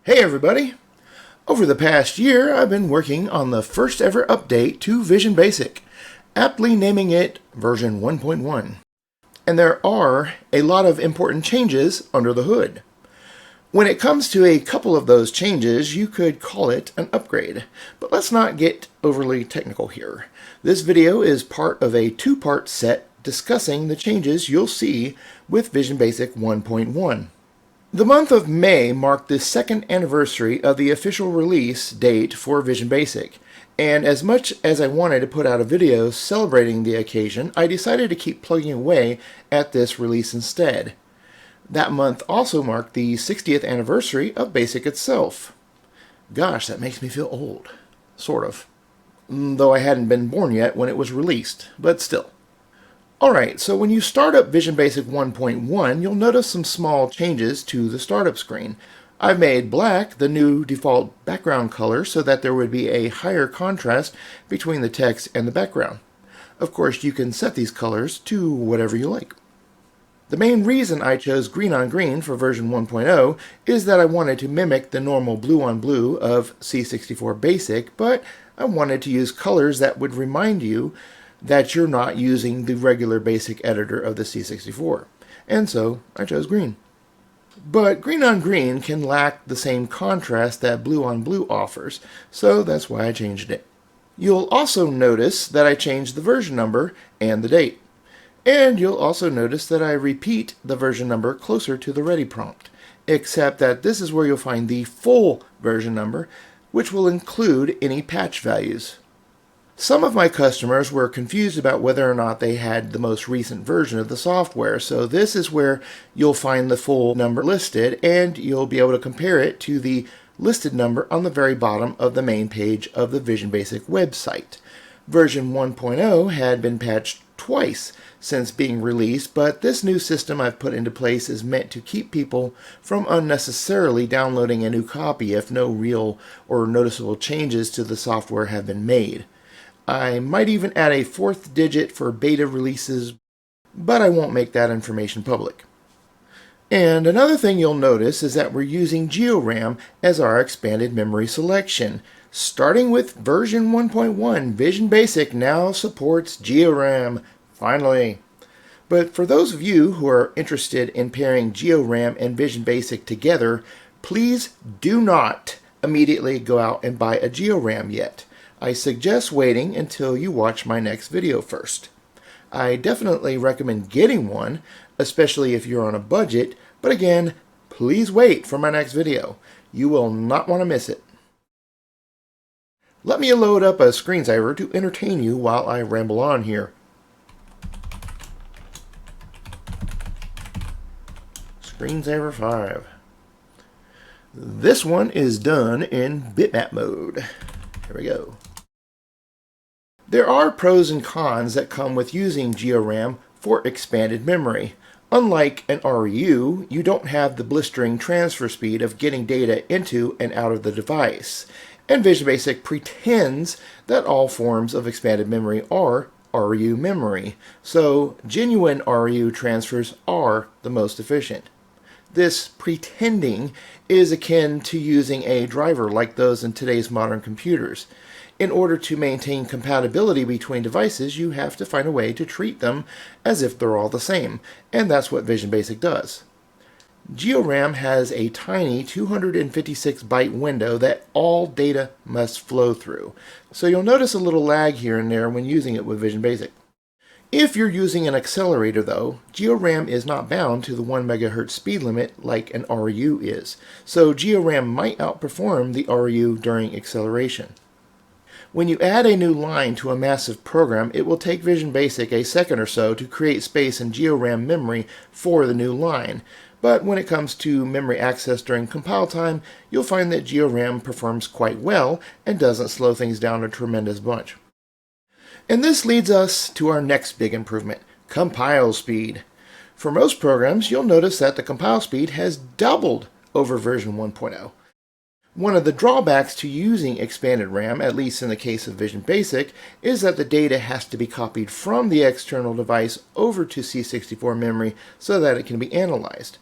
Hey everybody! Over the past year, I've been working on the first ever update to Vision Basic, aptly naming it version 1.1. And there are a lot of important changes under the hood. When it comes to a couple of those changes, you could call it an upgrade. But let's not get overly technical here. This video is part of a two-part set discussing the changes you'll see with Vision Basic 1.1. The month of May marked the second anniversary of the official release date for Vision Basic, and as much as I wanted to put out a video celebrating the occasion, I decided to keep plugging away at this release instead. That month also marked the 60th anniversary of Basic itself. Gosh, that makes me feel old. Sort of. Though I hadn't been born yet when it was released, but still. Alright, so when you start up Vision Basic 1.1, you'll notice some small changes to the startup screen. I've made black the new default background color so that there would be a higher contrast between the text and the background. Of course, you can set these colors to whatever you like. The main reason I chose green on green for version 1.0 is that I wanted to mimic the normal blue on blue of C64 Basic, but I wanted to use colors that would remind you that you're not using the regular basic editor of the C64, and so I chose green. But green on green can lack the same contrast that blue on blue offers, so that's why I changed it. You'll also notice that I changed the version number and the date. And you'll also notice that I repeat the version number closer to the ready prompt, except that this is where you'll find the full version number, which will include any patch values. Some of my customers were confused about whether or not they had the most recent version of the software, so this is where you'll find the full number listed, and you'll be able to compare it to the listed number on the very bottom of the main page of the Vision Basic website. Version 1.0 had been patched twice since being released, but this new system I've put into place is meant to keep people from unnecessarily downloading a new copy if no real or noticeable changes to the software have been made. I might even add a fourth digit for beta releases, but I won't make that information public. And another thing you'll notice is that we're using GeoRAM as our expanded memory selection. Starting with version 1.1, Vision Basic now supports GeoRAM, finally. But for those of you who are interested in pairing GeoRAM and Vision Basic together, please do not immediately go out and buy a GeoRAM yet. I suggest waiting until you watch my next video first. I definitely recommend getting one, especially if you're on a budget, but again, please wait for my next video. You will not want to miss it. Let me load up a screensaver to entertain you while I ramble on here. Screensaver 5. This one is done in bitmap mode. Here we go. There are pros and cons that come with using GeoRAM for expanded memory. Unlike an RU, you don't have the blistering transfer speed of getting data into and out of the device. And Vision Basic pretends that all forms of expanded memory are RU memory, so genuine RU transfers are the most efficient. This pretending is akin to using a driver like those in today's modern computers. In order to maintain compatibility between devices, you have to find a way to treat them as if they're all the same, and that's what Vision Basic does. GeoRAM has a tiny 256-byte window that all data must flow through, so you'll notice a little lag here and there when using it with Vision Basic. If you're using an accelerator though, GeoRAM is not bound to the 1 MHz speed limit like an RU is, so GeoRAM might outperform the RU during acceleration. When you add a new line to a massive program, it will take Vision Basic a second or so to create space in GeoRAM memory for the new line. But when it comes to memory access during compile time, you'll find that GeoRAM performs quite well and doesn't slow things down a tremendous bunch. And this leads us to our next big improvement, compile speed. For most programs, you'll notice that the compile speed has doubled over version 1.0. One of the drawbacks to using expanded RAM, at least in the case of Vision Basic, is that the data has to be copied from the external device over to C64 memory so that it can be analyzed.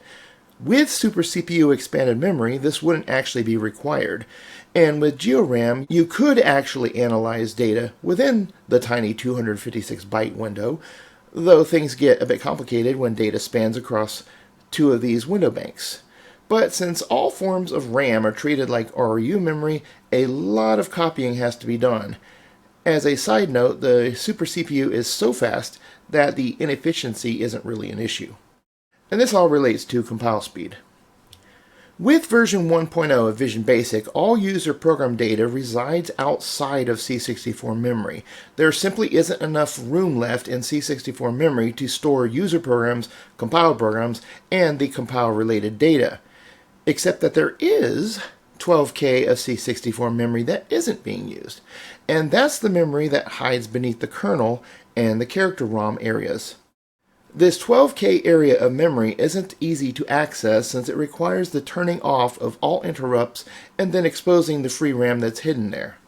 With Super CPU expanded memory, this wouldn't actually be required. And with GeoRAM, you could actually analyze data within the tiny 256-byte window, though things get a bit complicated when data spans across two of these window banks. But since all forms of RAM are treated like RU memory, a lot of copying has to be done. As a side note, the Super CPU is so fast that the inefficiency isn't really an issue. And this all relates to compile speed. With version 1.0 of Vision Basic, all user program data resides outside of C64 memory. There simply isn't enough room left in C64 memory to store user programs, compiled programs, and the compile-related data. Except that there is 12K of C64 memory that isn't being used. And that's the memory that hides beneath the kernel and the character ROM areas. This 12K area of memory isn't easy to access since it requires the turning off of all interrupts and then exposing the free RAM that's hidden there.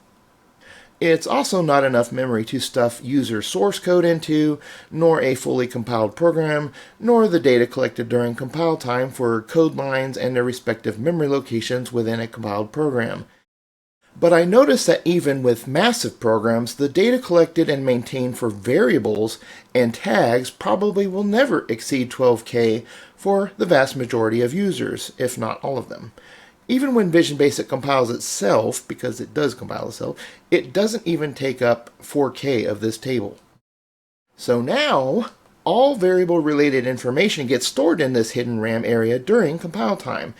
It's also not enough memory to stuff user source code into, nor a fully compiled program, nor the data collected during compile time for code lines and their respective memory locations within a compiled program. But I noticed that even with massive programs, the data collected and maintained for variables and tags probably will never exceed 12K for the vast majority of users, if not all of them. Even when Vision Basic compiles itself, because it does compile itself, it doesn't even take up 4K of this table. So now, all variable-related information gets stored in this hidden RAM area during compile time,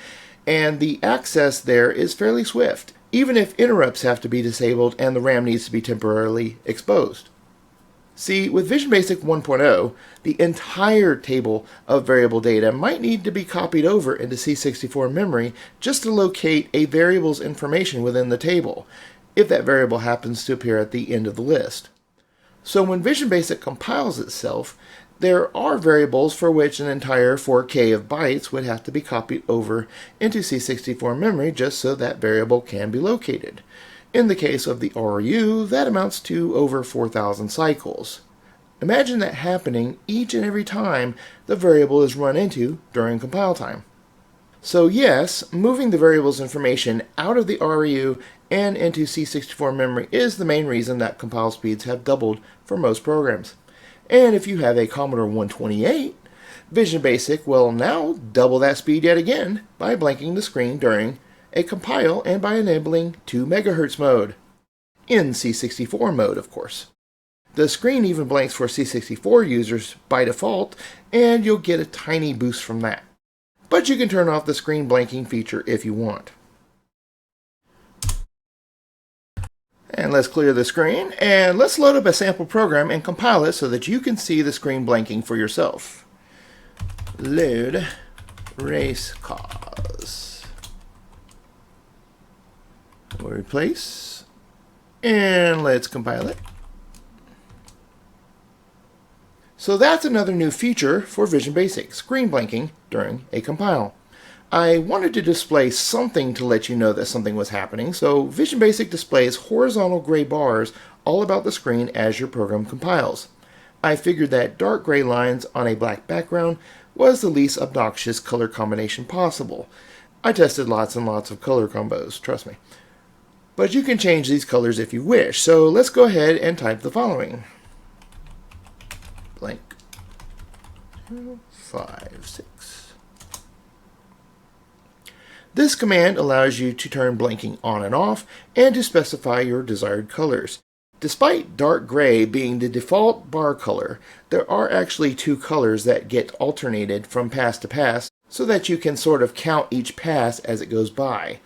and the access there is fairly swift, even if interrupts have to be disabled and the RAM needs to be temporarily exposed. See, with Vision Basic 1.0, the entire table of variable data might need to be copied over into C64 memory just to locate a variable's information within the table, if that variable happens to appear at the end of the list. So when Vision Basic compiles itself, there are variables for which an entire 4K of bytes would have to be copied over into C64 memory just so that variable can be located. In the case of the RU, that amounts to over 4,000 cycles. Imagine that happening each and every time the variable is run into during compile time. So yes, moving the variable's information out of the RU and into C64 memory is the main reason that compile speeds have doubled for most programs. And if you have a Commodore 128, Vision Basic will now double that speed yet again by blanking the screen during a compile and by enabling 2 MHz mode. In C64 mode, of course. The screen even blanks for C64 users by default, and you'll get a tiny boost from that. But you can turn off the screen blanking feature if you want. And let's clear the screen, and let's load up a sample program and compile it so that you can see the screen blanking for yourself. Load race cars. We'll replace, and let's compile it. So that's another new feature for Vision Basic, screen blanking during a compile. I wanted to display something to let you know that something was happening, so Vision Basic displays horizontal gray bars all about the screen as your program compiles. I figured that dark gray lines on a black background was the least obnoxious color combination possible. I tested lots and lots of color combos, trust me. But you can change these colors if you wish, so let's go ahead and type the following. Blank 056. This command allows you to turn blanking on and off and to specify your desired colors. Despite dark gray being the default bar color, there are actually two colors that get alternated from pass to pass so that you can sort of count each pass as it goes by.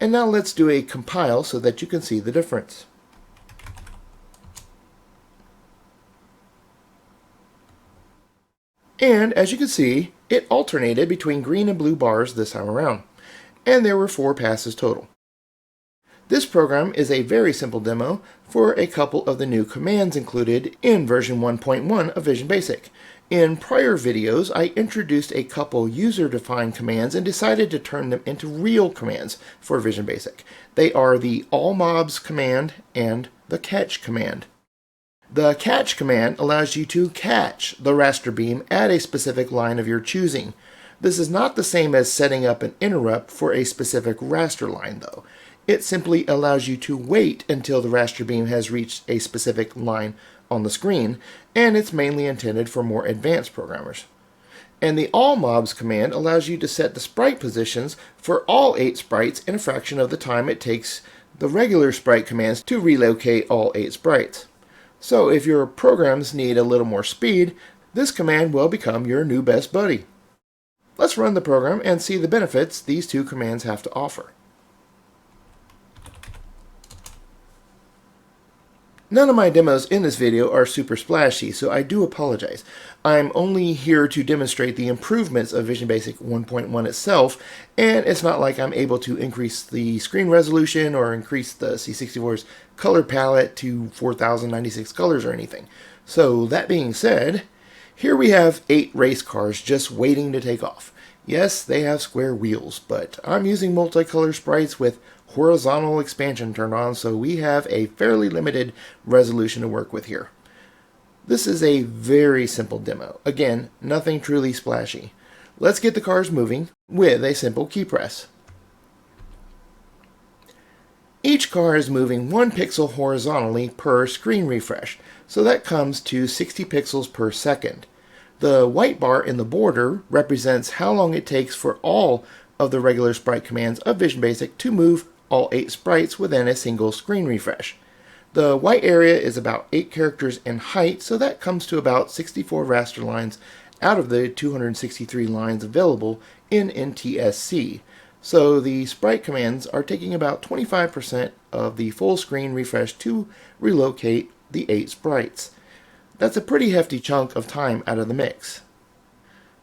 And now let's do a compile so that you can see the difference. And as you can see, it alternated between green and blue bars this time around. And there were 4 passes total. This program is a very simple demo for a couple of the new commands included in version 1.1 of Vision Basic. In prior videos, I introduced a couple user-defined commands and decided to turn them into real commands for Vision Basic. They are the allmobs command and the catch command. The catch command allows you to catch the raster beam at a specific line of your choosing. This is not the same as setting up an interrupt for a specific raster line, though. It simply allows you to wait until the raster beam has reached a specific line on the screen, and it's mainly intended for more advanced programmers. And the allMobs command allows you to set the sprite positions for all 8 sprites in a fraction of the time it takes the regular sprite commands to relocate all 8 sprites. So if your programs need a little more speed, this command will become your new best buddy. Let's run the program and see the benefits these two commands have to offer. None of my demos in this video are super splashy, so I do apologize. I'm only here to demonstrate the improvements of Vision Basic 1.1 itself, and it's not like I'm able to increase the screen resolution or increase the C64's color palette to 4096 colors or anything. So that being said, here we have 8 race cars just waiting to take off. Yes, they have square wheels, but I'm using multicolor sprites with horizontal expansion turned on, so we have a fairly limited resolution to work with here. This is a very simple demo. Again, nothing truly splashy. Let's get the cars moving with a simple key press. Each car is moving 1 pixel horizontally per screen refresh, so that comes to 60 pixels per second. The white bar in the border represents how long it takes for all of the regular sprite commands of Vision Basic to move all 8 sprites within a single screen refresh. The white area is about 8 characters in height, so that comes to about 64 raster lines out of the 263 lines available in NTSC. So the sprite commands are taking about 25% of the full screen refresh to relocate the 8 sprites. That's a pretty hefty chunk of time out of the mix.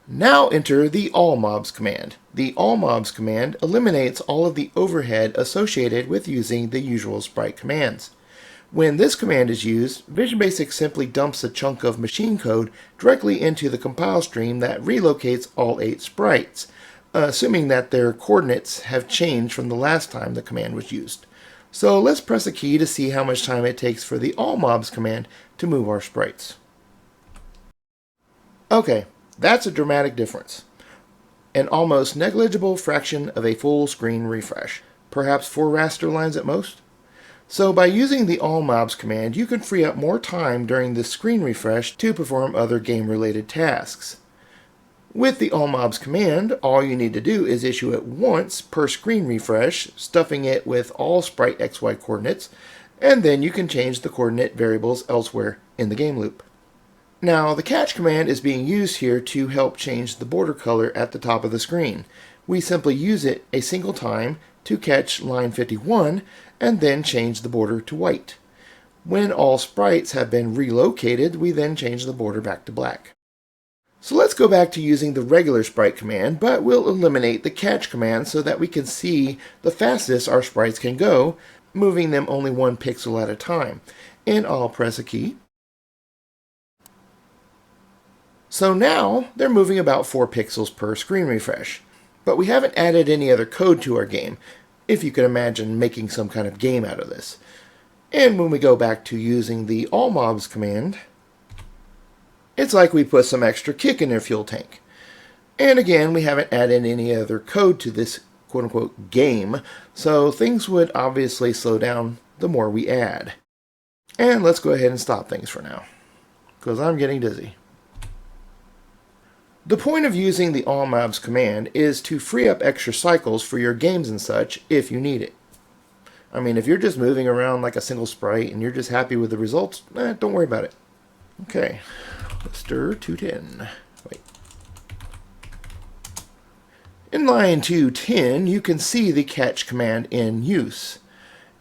Now enter the allMobs command. The allMobs command eliminates all of the overhead associated with using the usual sprite commands. When this command is used, Vision Basic simply dumps a chunk of machine code directly into the compile stream that relocates all 8 sprites, assuming that their coordinates have changed from the last time the command was used. So let's press a key to see how much time it takes for the allMobs command to move our sprites. Okay. That's a dramatic difference. An almost negligible fraction of a full screen refresh. Perhaps 4 raster lines at most? So by using the allMobs command, you can free up more time during the screen refresh to perform other game-related tasks. With the allMobs command, all you need to do is issue it once per screen refresh, stuffing it with all sprite XY coordinates, and then you can change the coordinate variables elsewhere in the game loop. Now, the catch command is being used here to help change the border color at the top of the screen. We simply use it a single time to catch line 51 and then change the border to white. When all sprites have been relocated, we then change the border back to black. So let's go back to using the regular sprite command, but we'll eliminate the catch command so that we can see the fastest our sprites can go, moving them only 1 pixel at a time. And I'll press a key. So now they're moving about 4 pixels per screen refresh. But we haven't added any other code to our game, if you can imagine making some kind of game out of this. And when we go back to using the allMobs command, it's like we put some extra kick in their fuel tank. And again, we haven't added any other code to this quote-unquote game, so things would obviously slow down the more we add. And let's go ahead and stop things for now, because I'm getting dizzy. The point of using the allMobs command is to free up extra cycles for your games and such if you need it. I mean, if you're just moving around like a single sprite and you're just happy with the results, don't worry about it. Okay, Mr. 210. Wait. In line 210, you can see the catch command in use.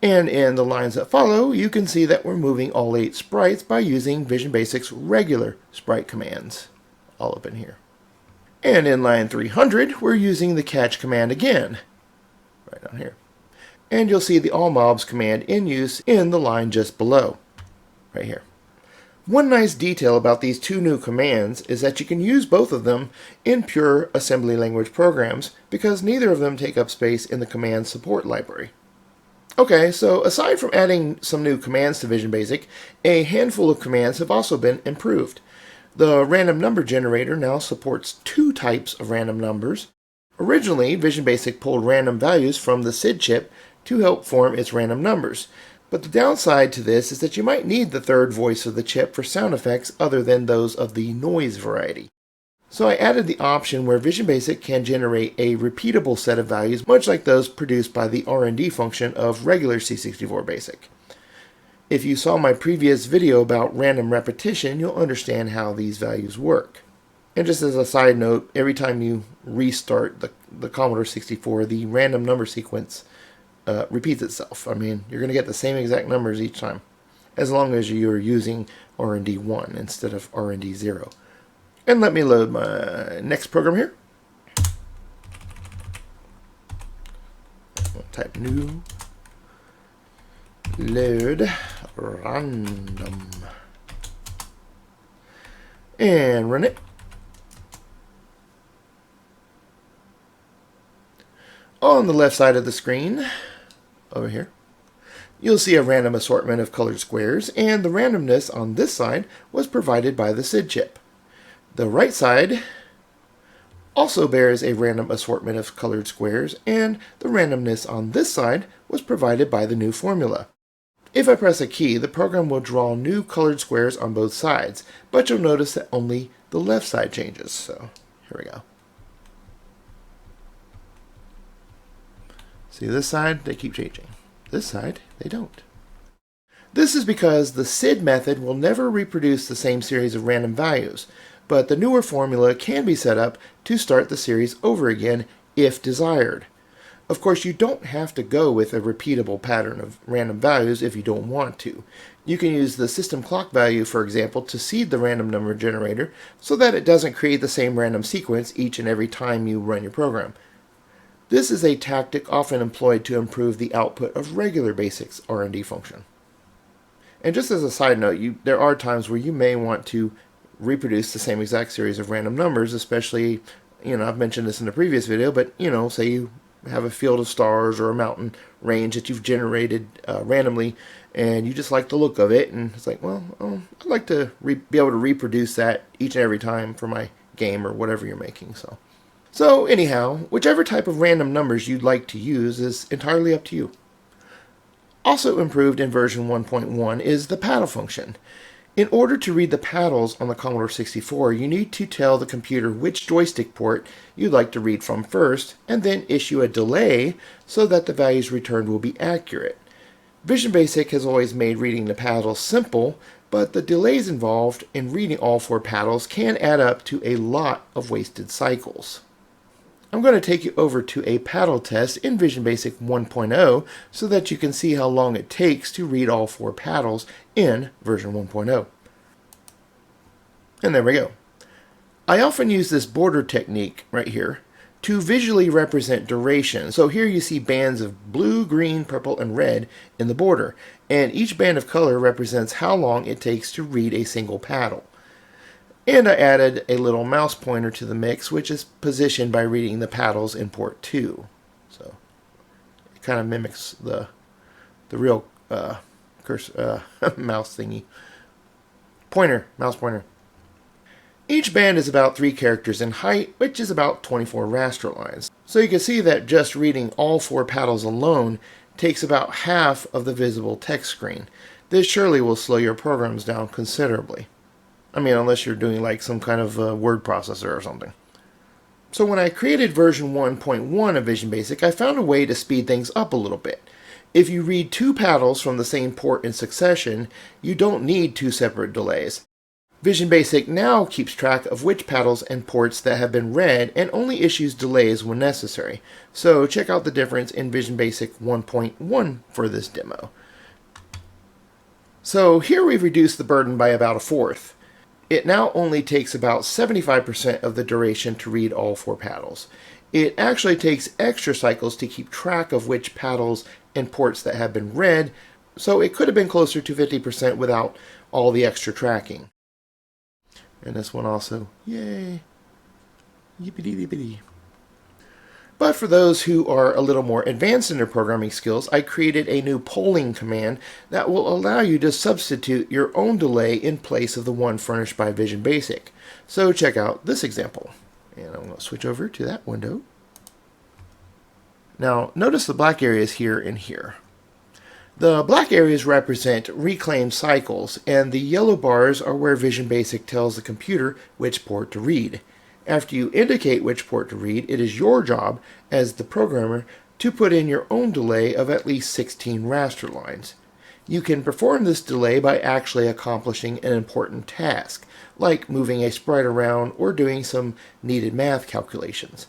And in the lines that follow, you can see that we're moving all 8 sprites by using Vision Basic's regular sprite commands. All up in here. And in line 300, we're using the catch command again, right down here. And you'll see the allMobs command in use in the line just below, right here. One nice detail about these 2 new commands is that you can use both of them in pure assembly language programs because neither of them take up space in the command support library. Okay, so aside from adding some new commands to Vision Basic, a handful of commands have also been improved. The random number generator now supports two types of random numbers. Originally, Vision Basic pulled random values from the SID chip to help form its random numbers. But the downside to this is that you might need the third voice of the chip for sound effects other than those of the noise variety. So I added the option where Vision Basic can generate a repeatable set of values, much like those produced by the R&D function of regular C64 Basic. If you saw my previous video about random repetition, you'll understand how these values work. And just as a side note, every time you restart the Commodore 64, the random number sequence repeats itself. I mean, you're going to get the same exact numbers each time, as long as you're using R&D 1 instead of R&D 0. And let me load my next program here. I'll type new, load, random, and run it. On the left side of the screen, over here, you'll see a random assortment of colored squares, and the randomness on this side was provided by the SID chip. The right side also bears a random assortment of colored squares, and the randomness on this side was provided by the new formula. If I press a key, the program will draw new colored squares on both sides, but you'll notice that only the left side changes. So here we go. See this side? They keep changing. This side, they don't. This is because the SID method will never reproduce the same series of random values, but the newer formula can be set up to start the series over again if desired. Of course, you don't have to go with a repeatable pattern of random values if you don't want to. You can use the system clock value, for example, to seed the random number generator so that it doesn't create the same random sequence each and every time you run your program. This is a tactic often employed to improve the output of regular BASIC's R&D function. And just as a side note, there are times where you may want to reproduce the same exact series of random numbers, especially, I've mentioned this in a previous video, but, say you have a field of stars or a mountain range that you've generated randomly, and you just like the look of it, and it's like, well, I'd like to be able to reproduce that each and every time for my game or whatever you're making. So anyhow, whichever type of random numbers you'd like to use is entirely up to you. Also improved in version 1.1 is the paddle function. In order to read the paddles on the Commodore 64, you need to tell the computer which joystick port you'd like to read from first, and then issue a delay so that the values returned will be accurate. Vision Basic has always made reading the paddles simple, but the delays involved in reading all four paddles can add up to a lot of wasted cycles. I'm going to take you over to a paddle test in Vision Basic 1.0 so that you can see how long it takes to read all four paddles in version 1.0. And there we go. I often use this border technique right here to visually represent duration. So here you see bands of blue, green, purple, and red in the border, and each band of color represents how long it takes to read a single paddle. And I added a little mouse pointer to the mix, which is positioned by reading the paddles in port 2. So it kind of mimics the real mouse thingy. Mouse pointer. Each band is about 3 characters in height, which is about 24 raster lines. So you can see that just reading all 4 paddles alone takes about half of the visible text screen. This surely will slow your programs down considerably. I mean, unless you're doing like some kind of word processor or something. So when I created version 1.1 of Vision Basic, I found a way to speed things up a little bit. If you read 2 paddles from the same port in succession, you don't need 2 separate delays. Vision Basic now keeps track of which paddles and ports that have been read and only issues delays when necessary. So check out the difference in Vision Basic 1.1 for this demo. So here we've reduced the burden by about 1/4. It now only takes about 75% of the duration to read all 4 paddles. It actually takes extra cycles to keep track of which paddles and ports that have been read, so it could have been closer to 50% without all the extra tracking. And this one also, yay, yippity-yippity. But for those who are a little more advanced in their programming skills, I created a new polling command that will allow you to substitute your own delay in place of the one furnished by Vision Basic. So check out this example. And I'm going to switch over to that window. Now notice the black areas here and here. The black areas represent reclaimed cycles, and the yellow bars are where Vision Basic tells the computer which port to read. After you indicate which port to read, it is your job, as the programmer, to put in your own delay of at least 16 raster lines. You can perform this delay by actually accomplishing an important task, like moving a sprite around or doing some needed math calculations.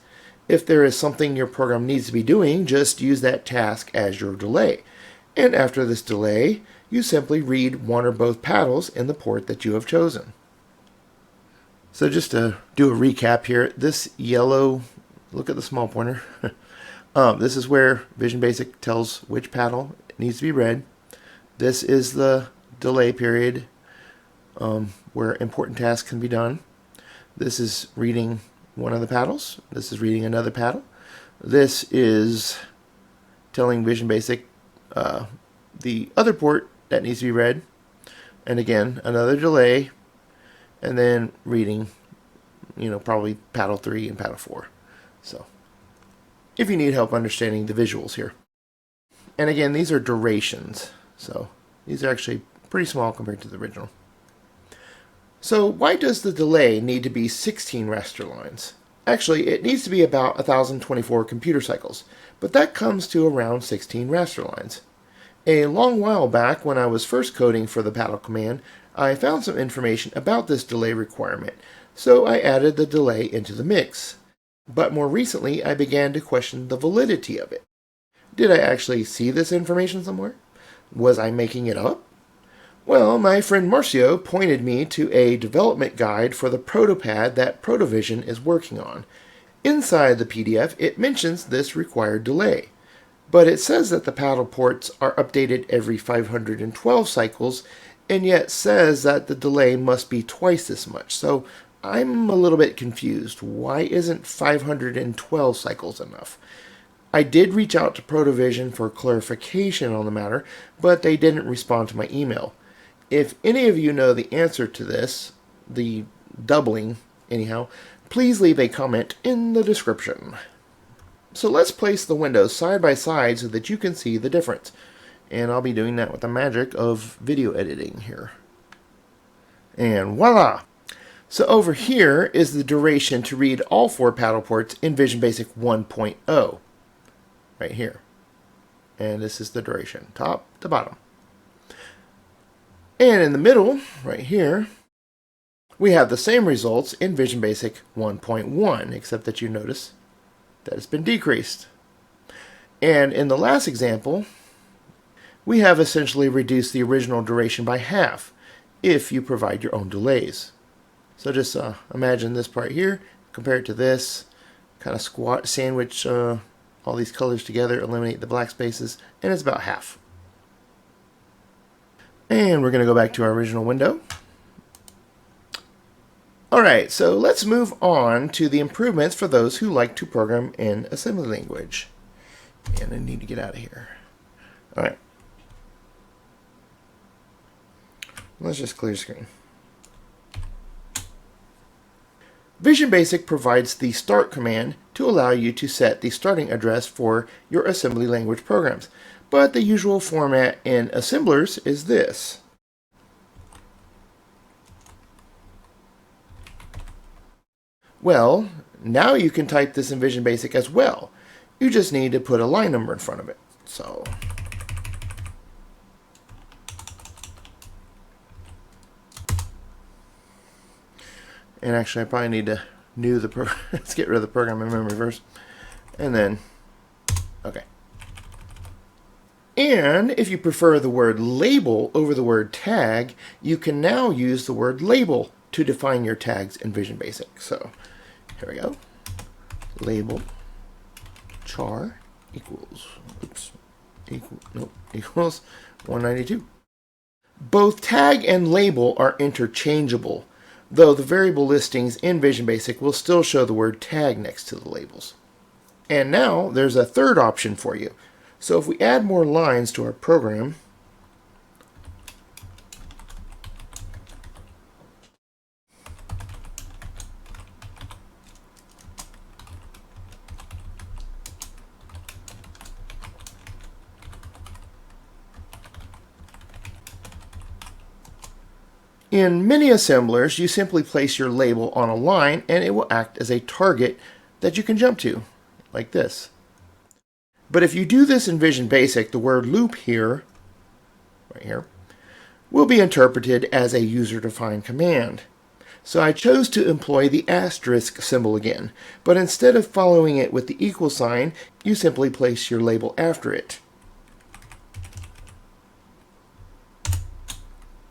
If there is something your program needs to be doing, just use that task as your delay. And after this delay, you simply read one or both paddles in the port that you have chosen. So just to do a recap here, this yellow, look at the small pointer. This is where Vision Basic tells which paddle needs to be read. This is the delay period where important tasks can be done. This is reading one of the paddles. This is reading another paddle. This is telling Vision Basic the other port that needs to be read. And again, another delay. And then reading, probably paddle 3 and paddle 4. So, if you need help understanding the visuals here. And again, these are durations. So, these are actually pretty small compared to the original. So, why does the delay need to be 16 raster lines? Actually, it needs to be about 1024 computer cycles, but that comes to around 16 raster lines. A long while back, when I was first coding for the paddle command, I found some information about this delay requirement, so I added the delay into the mix. But more recently, I began to question the validity of it. Did I actually see this information somewhere? Was I making it up? Well, my friend Marcio pointed me to a development guide for the protopad that Protovision is working on. Inside the PDF, it mentions this required delay. But it says that the paddle ports are updated every 512 cycles, and yet says that the delay must be twice this much. So I'm a little bit confused. Why isn't 512 cycles enough? I did reach out to Protovision for clarification on the matter, but they didn't respond to my email. If any of you know the answer to this, the doubling anyhow, please leave a comment in the description. So let's place the windows side by side so that you can see the difference. And I'll be doing that with the magic of video editing here. And voila! So over here is the duration to read all 4 paddle ports in Vision Basic 1.0. Right here. And this is the duration, top to bottom. And in the middle, right here, we have the same results in Vision Basic 1.1, except that you notice that it's been decreased. And in the last example, we have essentially reduced the original duration by half if you provide your own delays. So just imagine this part here, compare it to this, kind of sandwich all these colors together, eliminate the black spaces, and it's about half. And we're going to go back to our original window. Alright, so let's move on to the improvements for those who like to program in assembly language. And I need to get out of here. Alright. Let's just clear screen. Vision Basic provides the start command to allow you to set the starting address for your assembly language programs. But the usual format in assemblers is this. Well, now you can type this in Vision Basic as well. You just need to put a line number in front of it. So, and actually I probably need to let's get rid of the program in memory first. And then, okay. And if you prefer the word label over the word tag, you can now use the word label to define your tags in Vision Basic. So, here we go. Label char equals, equals 192. Both tag and label are interchangeable, though the variable listings in Vision Basic will still show the word tag next to the labels. And now there's a third option for you. So if we add more lines to our program, in many assemblers, you simply place your label on a line and it will act as a target that you can jump to, like this. But if you do this in Vision Basic, the word loop here, right here, will be interpreted as a user-defined command. So I chose to employ the asterisk symbol again, but instead of following it with the equal sign, you simply place your label after it.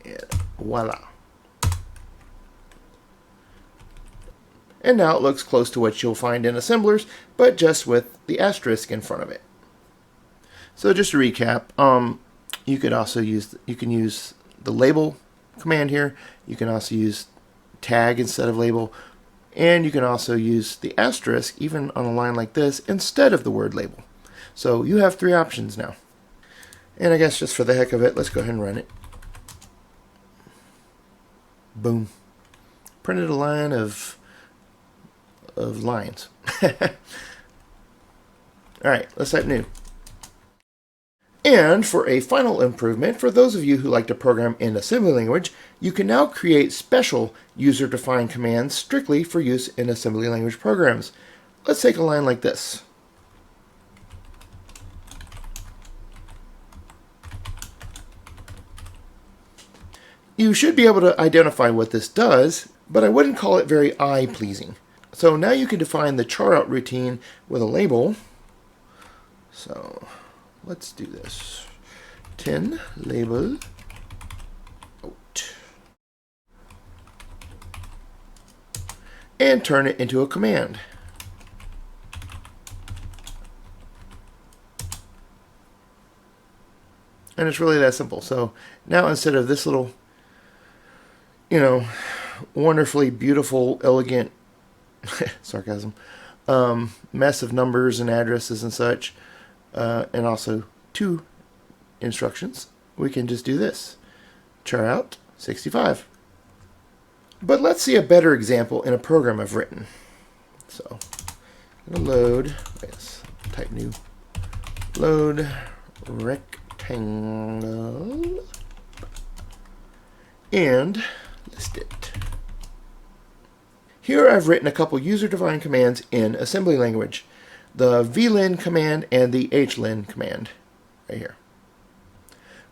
And voila. And now it looks close to what you'll find in assemblers, but just with the asterisk in front of it. So just to recap, you can use the label command here. You can also use tag instead of label, and you can also use the asterisk even on a line like this instead of the word label. So you have three options now. And I guess just for the heck of it, let's go ahead and run it. Boom. Printed a line of lines. Alright, let's type new. And for a final improvement, for those of you who like to program in assembly language, you can now create special user-defined commands strictly for use in assembly language programs. Let's take a line like this. You should be able to identify what this does, but I wouldn't call it very eye-pleasing. So now you can define the char out routine with a label. So let's do this. 10 label out. And turn it into a command. And it's really that simple. So now instead of this little, wonderfully beautiful, elegant, sarcasm, mess of numbers and addresses and such, and also two instructions, we can just do this. Char out 65. But let's see a better example in a program I've written. So I'm going to load, type new, load rectangle, and list it. Here I've written a couple user-defined commands in assembly language. The vlen command and the hlen command, right here.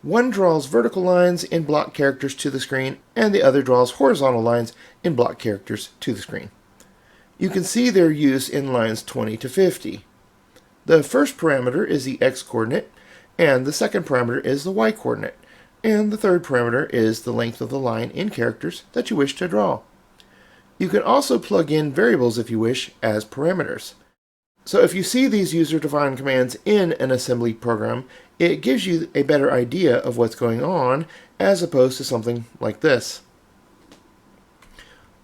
One draws vertical lines in block characters to the screen, and the other draws horizontal lines in block characters to the screen. You can see their use in lines 20 to 50. The first parameter is the x-coordinate, and the second parameter is the y-coordinate, and the third parameter is the length of the line in characters that you wish to draw. You can also plug in variables if you wish as parameters. So if you see these user-defined commands in an assembly program, it gives you a better idea of what's going on as opposed to something like this.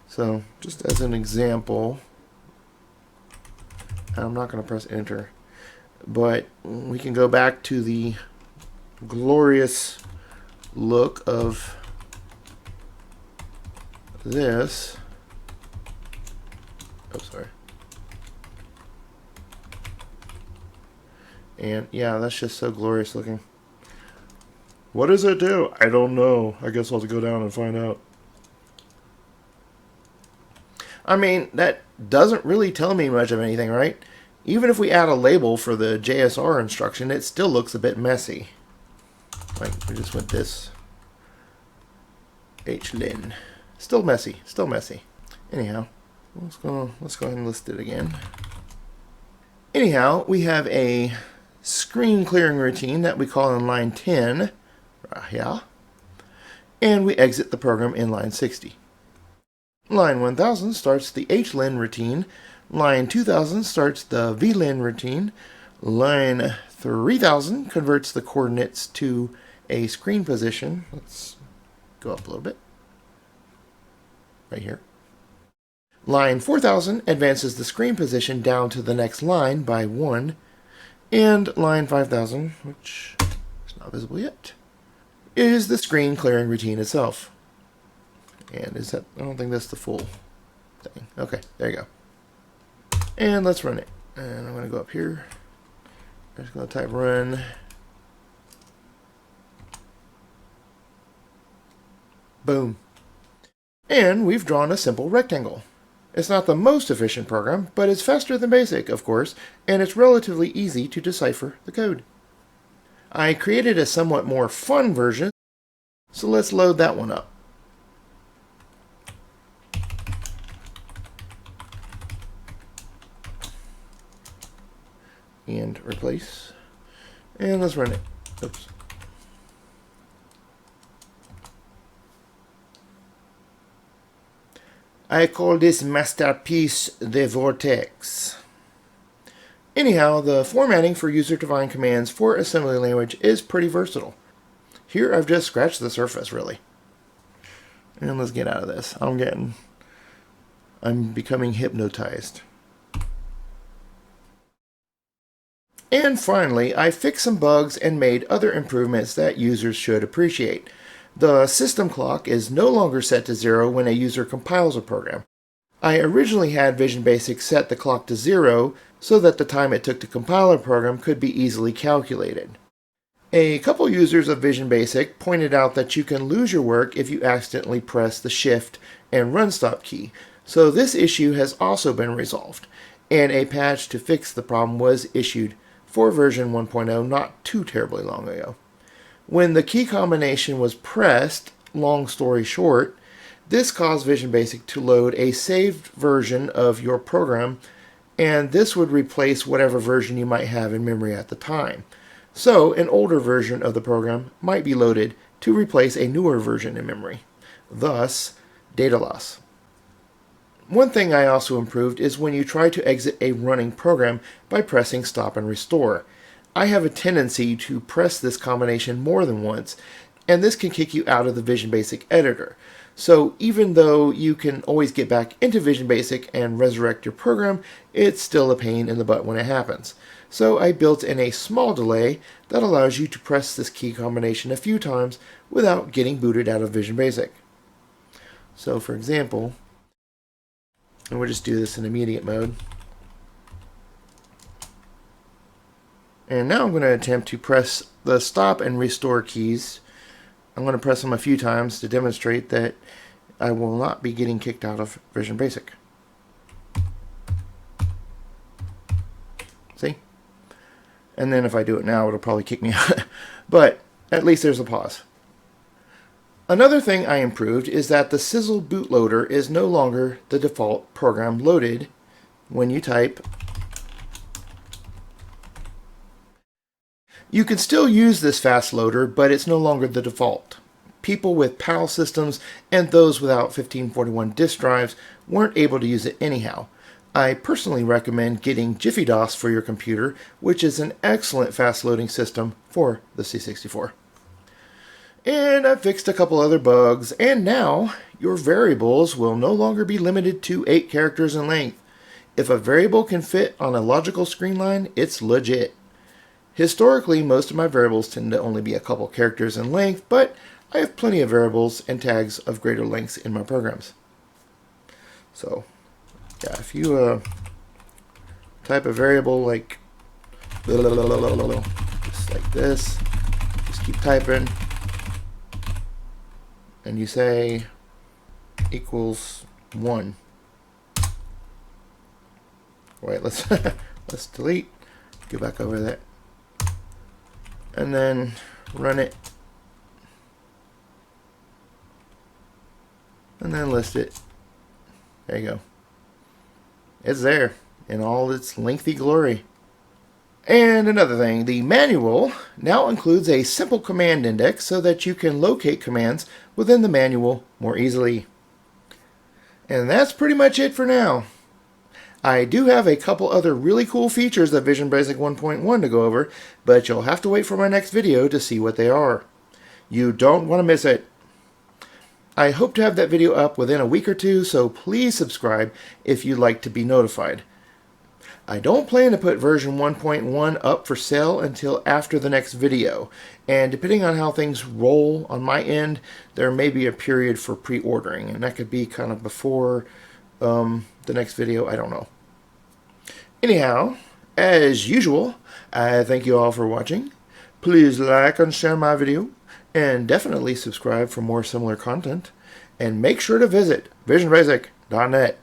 So just as an example, I'm not going to press enter, but we can go back to the glorious look of this. Oh, sorry. And yeah, that's just so glorious looking. What does it do? I don't know. I guess I'll have to go down and find out. I mean, that doesn't really tell me much of anything, right? Even if we add a label for the JSR instruction, it still looks a bit messy. Like, we just went this. hlen. Still messy. Still messy. Anyhow, let's go ahead and list it again. Anyhow, we have a screen clearing routine that we call in line 10, right here, and we exit the program in line 60. Line 1000 starts the hlen routine, line 2000 starts the vlen routine, line 3000 converts the coordinates to a screen position. Let's go up a little bit, right here. Line 4000 advances the screen position down to the next line by 1, and line 5000, which is not visible yet, is the screen clearing routine itself. And is that, I don't think that's the full thing. Okay, there you go. And let's run it. And I'm going to go up here. I'm just going to type run. Boom. And we've drawn a simple rectangle. It's not the most efficient program, but it's faster than BASIC, of course, and it's relatively easy to decipher the code. I created a somewhat more fun version, so let's load that one up. And replace. And let's run it. Oops. I call this masterpiece the Vortex. Anyhow, the formatting for user-defined commands for assembly language is pretty versatile. Here I've just scratched the surface, really. And let's get out of this. I'm becoming hypnotized. And finally, I fixed some bugs and made other improvements that users should appreciate. The system clock is no longer set to 0 when a user compiles a program. I originally had Vision Basic set the clock to 0 so that the time it took to compile a program could be easily calculated. A couple users of Vision Basic pointed out that you can lose your work if you accidentally press the Shift and Run Stop key, so this issue has also been resolved, and a patch to fix the problem was issued for version 1.0 not too terribly long ago. When the key combination was pressed, long story short, this caused Vision Basic to load a saved version of your program, and this would replace whatever version you might have in memory at the time. So an older version of the program might be loaded to replace a newer version in memory. Thus, data loss. One thing I also improved is when you try to exit a running program by pressing stop and restore. I have a tendency to press this combination more than once, and this can kick you out of the Vision Basic editor. So even though you can always get back into Vision Basic and resurrect your program, it's still a pain in the butt when it happens. So I built in a small delay that allows you to press this key combination a few times without getting booted out of Vision Basic. So for example, and we'll just do this in immediate mode. And now I'm going to attempt to press the stop and restore keys. I'm going to press them a few times to demonstrate that I will not be getting kicked out of Vision Basic. See? And then if I do it now, it'll probably kick me out. But at least there's a pause. Another thing I improved is that the Sizzle bootloader is no longer the default program loaded when you type. You can still use this fast loader, but it's no longer the default. People with PAL systems and those without 1541 disk drives weren't able to use it anyhow. I personally recommend getting JiffyDOS for your computer, which is an excellent fast loading system for the C64. And I fixed a couple other bugs, and now your variables will no longer be limited to 8 characters in length. If a variable can fit on a logical screen line, it's legit. Historically, most of my variables tend to only be a couple characters in length, but I have plenty of variables and tags of greater lengths in my programs. So, yeah, if you type a variable like just like this, just keep typing, and you say equals 1. Wait, let's let's delete, go back over that. And then run it, and then list it. There you go. It's there in all its lengthy glory. And another thing, the manual now includes a simple command index so that you can locate commands within the manual more easily. And that's pretty much it for now. I do have a couple other really cool features of Vision Basic 1.1 to go over, but you'll have to wait for my next video to see what they are. You don't want to miss it. I hope to have that video up within a week or two, so please subscribe if you'd like to be notified. I don't plan to put version 1.1 up for sale until after the next video, and depending on how things roll on my end, there may be a period for pre-ordering, and that could be kind of before the next video, I don't know. Anyhow, as usual, I thank you all for watching. Please like and share my video, and definitely subscribe for more similar content, and make sure to visit visionbasic.net.